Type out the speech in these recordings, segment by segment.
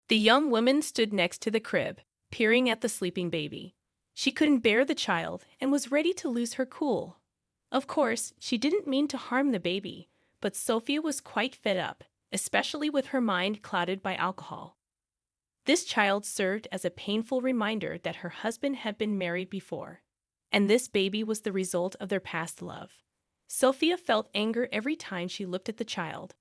The young woman stood next to the crib, peering at the sleeping baby. She couldn't bear the child and was ready to lose her cool. Of course, she didn't mean to harm the baby, but Sophia was quite fed up, especially with her mind clouded by alcohol. This child served as a painful reminder that her husband had been married before, and this baby was the result of their past love. Sophia felt anger every time she looked at the child,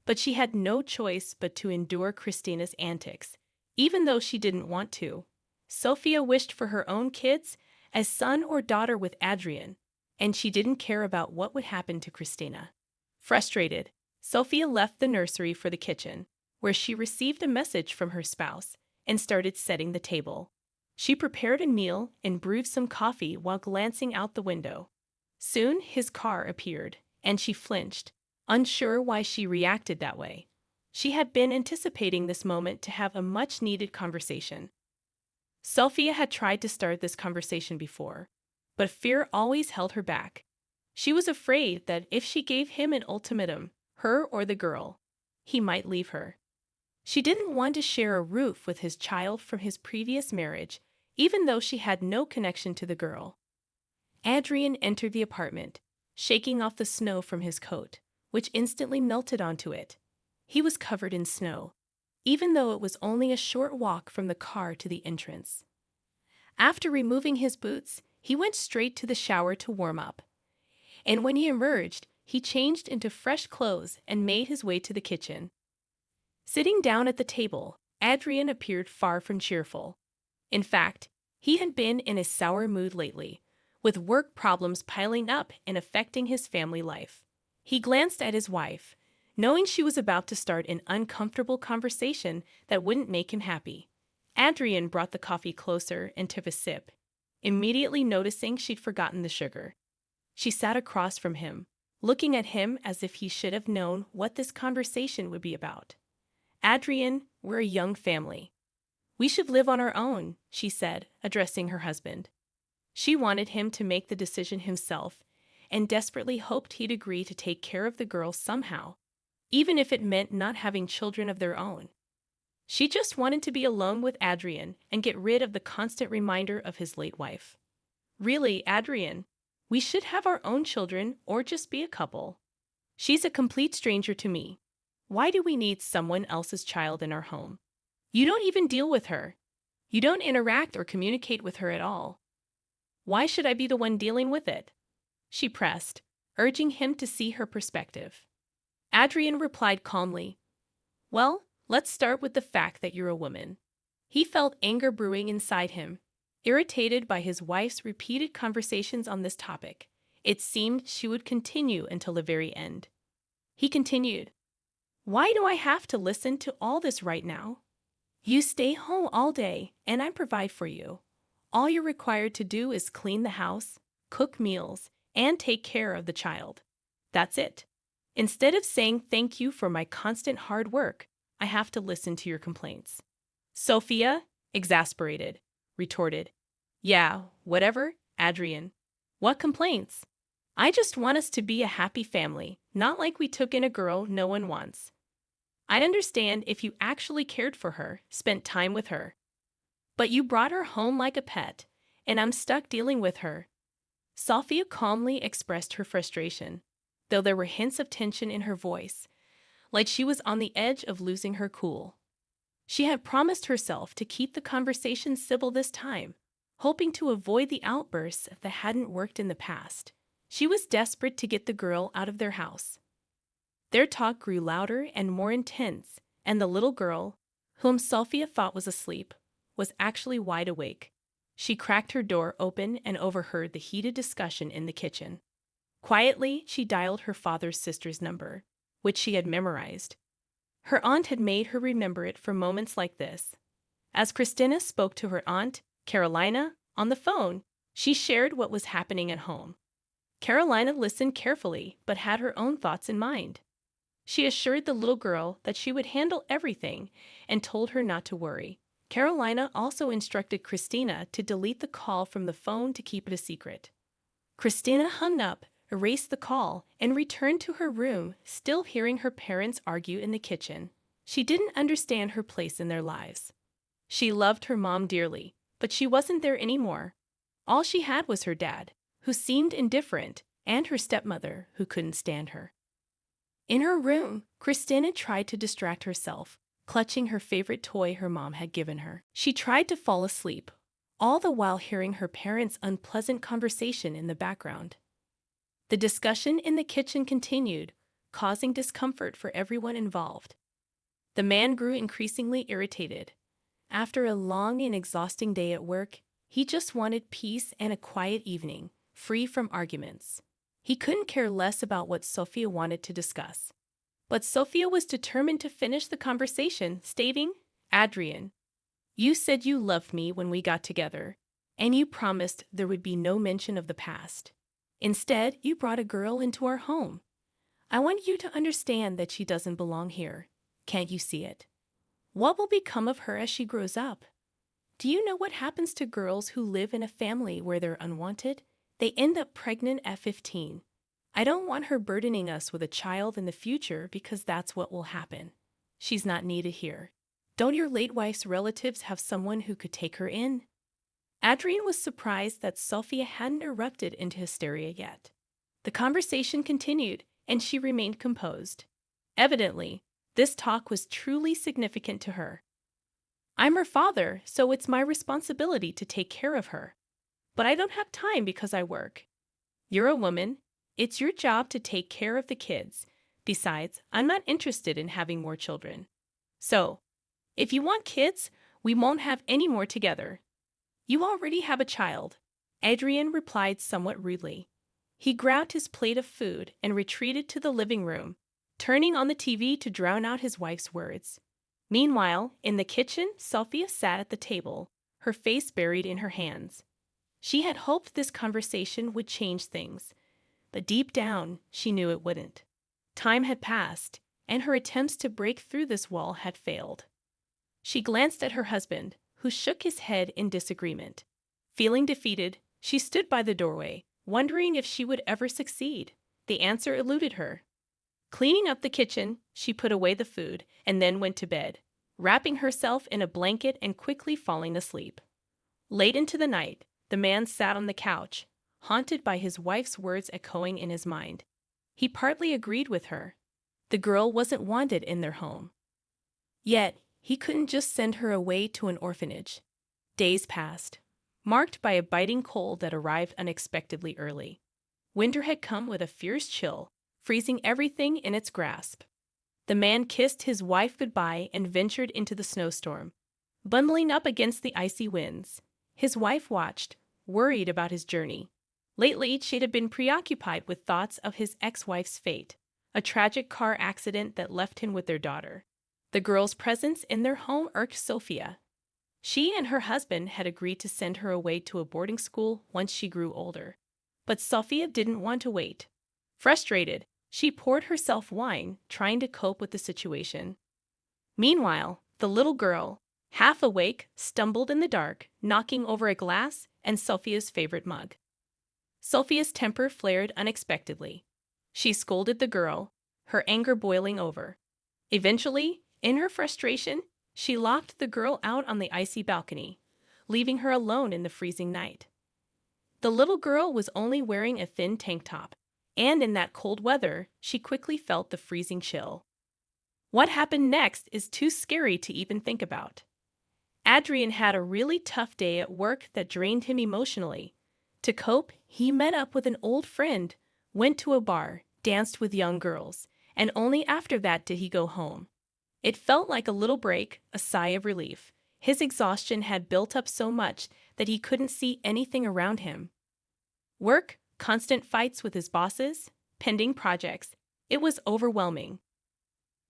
but she had no choice but to endure Christina's antics, even though she didn't want to. Sophia wished for her own kids as son or daughter with Adrian, and she didn't care about what would happen to Christina. Frustrated, Sophia left the nursery for the kitchen, where she received a message from her spouse and started setting the table. She prepared a meal and brewed some coffee while glancing out the window. Soon his car appeared, and she flinched, unsure why she reacted that way. She had been anticipating this moment to have a much-needed conversation. Sophia had tried to start this conversation before, but fear always held her back. She was afraid that if she gave him an ultimatum, her or the girl, he might leave her. She didn't want to share a roof with his child from his previous marriage, even though she had no connection to the girl. Adrian entered the apartment, shaking off the snow from his coat, which instantly melted onto it. He was covered in snow, even though it was only a short walk from the car to the entrance. After removing his boots, he went straight to the shower to warm up. And when he emerged, he changed into fresh clothes and made his way to the kitchen. Sitting down at the table, Adrian appeared far from cheerful. In fact, he had been in a sour mood lately, with work problems piling up and affecting his family life. He glanced at his wife, knowing she was about to start an uncomfortable conversation that wouldn't make him happy. Adrian brought the coffee closer and took a sip, immediately noticing she'd forgotten the sugar. She sat across from him, looking at him as if he should have known what this conversation would be about. Adrian, we're a young family. We should live on our own, she said, addressing her husband. She wanted him to make the decision himself and desperately hoped he'd agree to take care of the girl somehow, even if it meant not having children of their own. She just wanted to be alone with Adrian and get rid of the constant reminder of his late wife. Really, Adrian, we should have our own children or just be a couple. She's a complete stranger to me. Why do we need someone else's child in our home? You don't even deal with her. You don't interact or communicate with her at all. Why should I be the one dealing with it? She pressed, urging him to see her perspective. Adrian replied calmly, well, let's start with the fact that you're a woman. He felt anger brewing inside him, irritated by his wife's repeated conversations on this topic. It seemed she would continue until the very end. He continued, why do I have to listen to all this right now? You stay home all day, and I provide for you. All you're required to do is clean the house, cook meals, and take care of the child. That's it. Instead of saying thank you for my constant hard work, I have to listen to your complaints. Sophia, exasperated, retorted, yeah, whatever, Adrian. What complaints? I just want us to be a happy family, not like we took in a girl no one wants. I'd understand if you actually cared for her, spent time with her. But you brought her home like a pet, and I'm stuck dealing with her. Sophia calmly expressed her frustration, though there were hints of tension in her voice, like she was on the edge of losing her cool. She had promised herself to keep the conversation civil this time, hoping to avoid the outbursts that hadn't worked in the past. She was desperate to get the girl out of their house. Their talk grew louder and more intense, and the little girl, whom Sophia thought was asleep, was actually wide awake. She cracked her door open and overheard the heated discussion in the kitchen. Quietly, she dialed her father's sister's number, which she had memorized. Her aunt had made her remember it for moments like this. As Christina spoke to her aunt, Carolina, on the phone, she shared what was happening at home. Carolina listened carefully, but had her own thoughts in mind. She assured the little girl that she would handle everything and told her not to worry. Carolina also instructed Christina to delete the call from the phone to keep it a secret. Christina hung up, erased the call, and returned to her room, still hearing her parents argue in the kitchen. She didn't understand her place in their lives. She loved her mom dearly, but she wasn't there anymore. All she had was her dad, who seemed indifferent, and her stepmother, who couldn't stand her. In her room, Christina tried to distract herself, clutching her favorite toy her mom had given her. She tried to fall asleep, all the while hearing her parents' unpleasant conversation in the background. The discussion in the kitchen continued, causing discomfort for everyone involved. The man grew increasingly irritated. After a long and exhausting day at work, he just wanted peace and a quiet evening, free from arguments. He couldn't care less about what Sophia wanted to discuss. But Sophia was determined to finish the conversation, stating, "Adrian, you said you loved me when we got together, and you promised there would be no mention of the past. Instead, you brought a girl into our home. I want you to understand that she doesn't belong here. Can't you see it? What will become of her as she grows up? Do you know what happens to girls who live in a family where they're unwanted? They end up pregnant at 15. I don't want her burdening us with a child in the future because that's what will happen. She's not needed here. Don't your late wife's relatives have someone who could take her in?" Adrian was surprised that Sophia hadn't erupted into hysteria yet. The conversation continued, and she remained composed. Evidently, this talk was truly significant to her. "I'm her father, so it's my responsibility to take care of her. But I don't have time because I work. You're a woman. It's your job to take care of the kids. Besides, I'm not interested in having more children. So, if you want kids, we won't have any more together. You already have a child," Adrian replied somewhat rudely. He grabbed his plate of food and retreated to the living room, turning on the TV to drown out his wife's words. Meanwhile, in the kitchen, Sophia sat at the table, her face buried in her hands. She had hoped this conversation would change things, but deep down, she knew it wouldn't. Time had passed, and her attempts to break through this wall had failed. She glanced at her husband, who shook his head in disagreement. Feeling defeated, she stood by the doorway, wondering if she would ever succeed. The answer eluded her. Cleaning up the kitchen, she put away the food and then went to bed, wrapping herself in a blanket and quickly falling asleep. Late into the night, the man sat on the couch, haunted by his wife's words echoing in his mind. He partly agreed with her. The girl wasn't wanted in their home. Yet, he couldn't just send her away to an orphanage. Days passed, marked by a biting cold that arrived unexpectedly early. Winter had come with a fierce chill, freezing everything in its grasp. The man kissed his wife goodbye and ventured into the snowstorm, bundling up against the icy winds. His wife watched, worried about his journey. Lately, she'd been preoccupied with thoughts of his ex-wife's fate, a tragic car accident that left him with their daughter. The girl's presence in their home irked Sophia. She and her husband had agreed to send her away to a boarding school once she grew older. But Sophia didn't want to wait. Frustrated, she poured herself wine, trying to cope with the situation. Meanwhile, the little girl, half awake, stumbled in the dark, knocking over a glass and Sophia's favorite mug. Sophia's temper flared unexpectedly. She scolded the girl, her anger boiling over. Eventually, in her frustration, she locked the girl out on the icy balcony, leaving her alone in the freezing night. The little girl was only wearing a thin tank top, and in that cold weather, she quickly felt the freezing chill. What happened next is too scary to even think about. Adrian had a really tough day at work that drained him emotionally. To cope, he met up with an old friend, went to a bar, danced with young girls, and only after that did he go home. It felt like a little break, a sigh of relief. His exhaustion had built up so much that he couldn't see anything around him. Work, constant fights with his bosses, pending projects. It was overwhelming.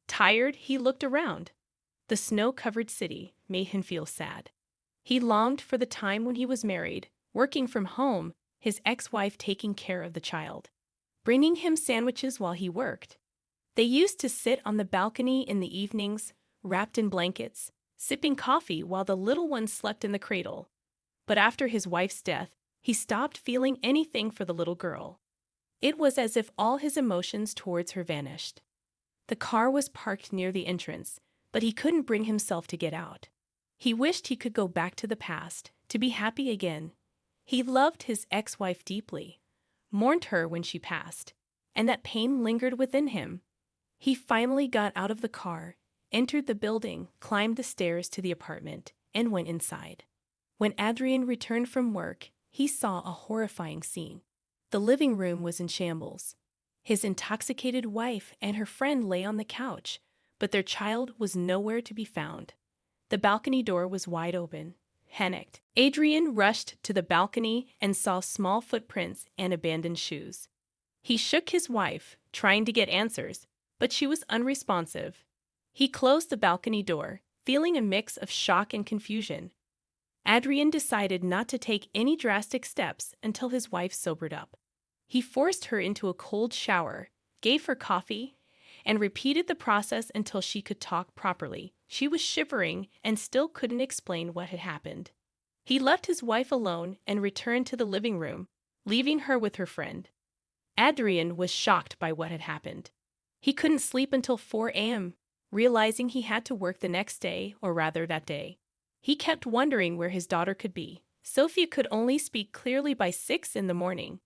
Tired, he looked around. The snow-covered city made him feel sad. He longed for the time when he was married, working from home, his ex-wife taking care of the child, bringing him sandwiches while he worked. They used to sit on the balcony in the evenings, wrapped in blankets, sipping coffee while the little one slept in the cradle. But after his wife's death, he stopped feeling anything for the little girl. It was as if all his emotions towards her vanished. The car was parked near the entrance, but he couldn't bring himself to get out. He wished he could go back to the past, to be happy again. He loved his ex-wife deeply, mourned her when she passed, and that pain lingered within him. He finally got out of the car, entered the building, climbed the stairs to the apartment, and went inside. When Adrian returned from work, he saw a horrifying scene. The living room was in shambles. His intoxicated wife and her friend lay on the couch, but their child was nowhere to be found. The balcony door was wide open. Panicked, Adrian rushed to the balcony and saw small footprints and abandoned shoes. He shook his wife, trying to get answers, but she was unresponsive. He closed the balcony door, feeling a mix of shock and confusion. Adrian decided not to take any drastic steps until his wife sobered up. He forced her into a cold shower, gave her coffee, and repeated the process until she could talk properly. She was shivering and still couldn't explain what had happened. He left his wife alone and returned to the living room, leaving her with her friend. Adrian was shocked by what had happened. He couldn't sleep until 4 a.m., realizing he had to work the next day, or rather that day. He kept wondering where his daughter could be. Sophia could only speak clearly by 6 in the morning.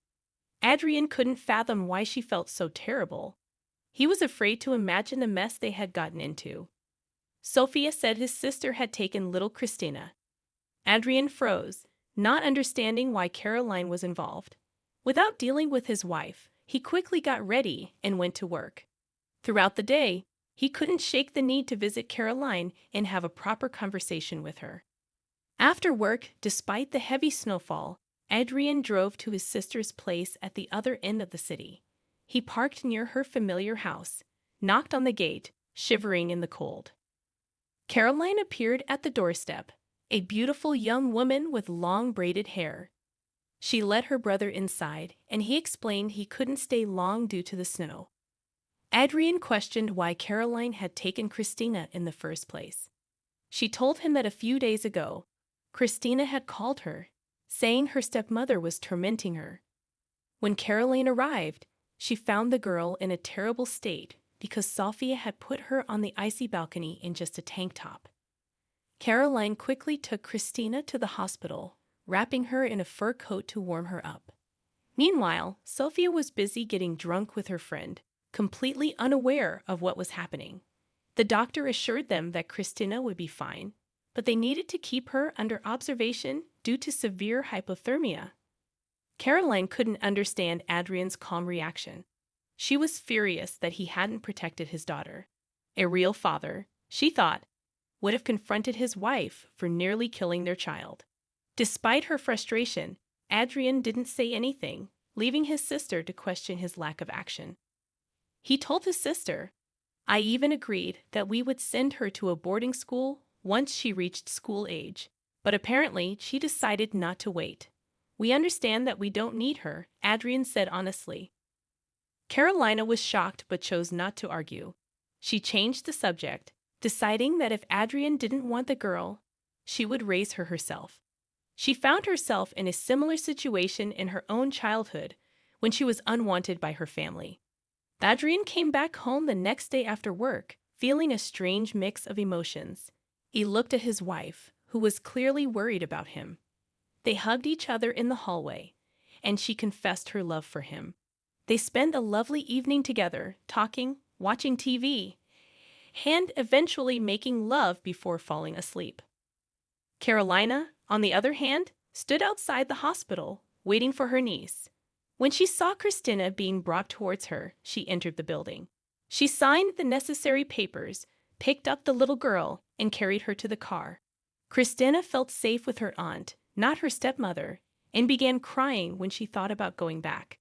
Adrian couldn't fathom why she felt so terrible. He was afraid to imagine the mess they had gotten into. Sophia said his sister had taken little Christina. Adrian froze, not understanding why Caroline was involved. Without dealing with his wife, he quickly got ready and went to work. Throughout the day, he couldn't shake the need to visit Caroline and have a proper conversation with her. After work, despite the heavy snowfall, Adrian drove to his sister's place at the other end of the city. He parked near her familiar house, knocked on the gate, shivering in the cold. Caroline appeared at the doorstep, a beautiful young woman with long braided hair. She led her brother inside, and he explained he couldn't stay long due to the snow. Adrian questioned why Caroline had taken Christina in the first place. She told him that a few days ago, Christina had called her, saying her stepmother was tormenting her. When Caroline arrived, she found the girl in a terrible state because Sophia had put her on the icy balcony in just a tank top. Caroline quickly took Christina to the hospital, wrapping her in a fur coat to warm her up. Meanwhile, Sophia was busy getting drunk with her friend, completely unaware of what was happening. The doctor assured them that Christina would be fine, but they needed to keep her under observation due to severe hypothermia. Caroline couldn't understand Adrian's calm reaction. She was furious that he hadn't protected his daughter. A real father, she thought, would have confronted his wife for nearly killing their child. Despite her frustration, Adrian didn't say anything, leaving his sister to question his lack of action. He told his sister, "I even agreed that we would send her to a boarding school once she reached school age, but apparently she decided not to wait. We understand that we don't need her," Adrian said honestly. Carolina was shocked but chose not to argue. She changed the subject, deciding that if Adrian didn't want the girl, she would raise her herself. She found herself in a similar situation in her own childhood when she was unwanted by her family. Adrian came back home the next day after work, feeling a strange mix of emotions. He looked at his wife, who was clearly worried about him. They hugged each other in the hallway, and she confessed her love for him. They spent a lovely evening together, talking, watching TV, and eventually making love before falling asleep. Carolina, on the other hand, stood outside the hospital, waiting for her niece. When she saw Christina being brought towards her, she entered the building. She signed the necessary papers, picked up the little girl, and carried her to the car. Christina felt safe with her aunt, not her stepmother, and began crying when she thought about going back.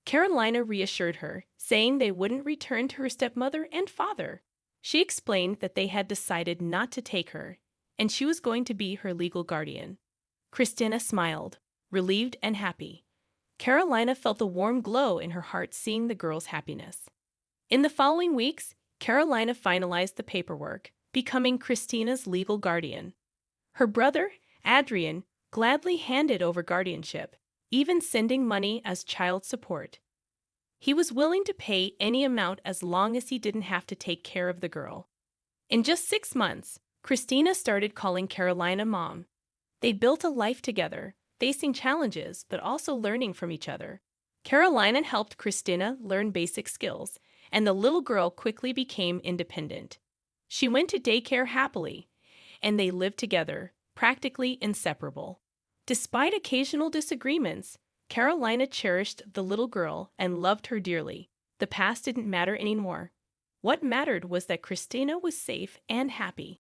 Carolina reassured her, saying they wouldn't return to her stepmother and father. She explained that they had decided not to take her, and she was going to be her legal guardian. Christina smiled, relieved and happy. Carolina felt the warm glow in her heart seeing the girl's happiness. In the following weeks, Carolina finalized the paperwork, becoming Christina's legal guardian. Her brother, Adrian, gladly handed over guardianship, even sending money as child support. He was willing to pay any amount as long as he didn't have to take care of the girl. In just 6 months, Christina started calling Carolina Mom. They built a life together, facing challenges but also learning from each other. Carolina helped Christina learn basic skills, and the little girl quickly became independent. She went to daycare happily, and they lived together, practically inseparable. Despite occasional disagreements, Carolina cherished the little girl and loved her dearly. The past didn't matter anymore. What mattered was that Christina was safe and happy.